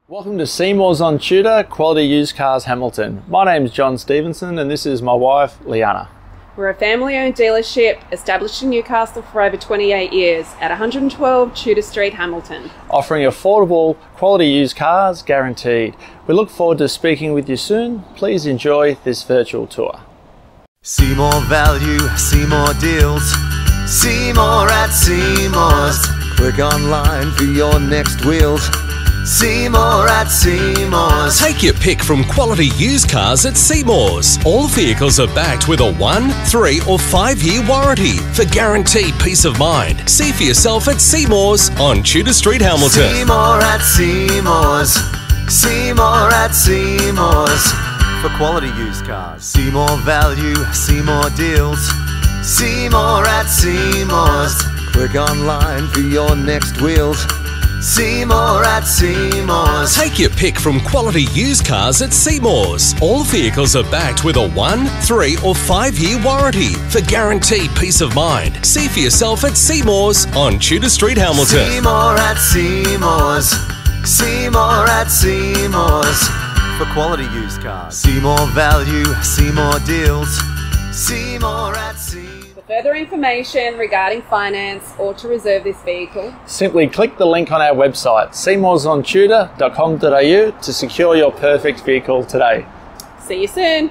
Welcome to Seemores on Tudor, Quality Used Cars Hamilton. My name's John Stevenson and this is my wife, Leanna. We're a family-owned dealership established in Newcastle for over 28 years at 112 Tudor Street, Hamilton. Offering affordable, quality used cars guaranteed. We look forward to speaking with you soon. Please enjoy this virtual tour. See more value, see more deals. See more at Seemores. Click online for your next wheels. Seemore at Seemores. Take your pick from quality used cars at Seemores. All vehicles are backed with a 1, 3 or 5 year warranty for guaranteed peace of mind. See for yourself at Seemores on Tudor Street, Hamilton. Seemore at Seemores. Seemore at Seemores. For quality used cars. See more value, see more deals. Seemore at Seemores. Click online for your next wheels. Seemore at Seemores. Take your pick from quality used cars at Seemores. All vehicles are backed with a 1, 3 or 5 year warranty for guaranteed peace of mind. See for yourself at Seemores on Tudor Street, Hamilton. Seemore at Seemores. Seemore at Seemores. For quality used cars. See more value, see more deals. Seemore at Seemores. For further information regarding finance or to reserve this vehicle, Simply click the link on our website, seemoresontutor.com.au, to secure your perfect vehicle today. see you soon.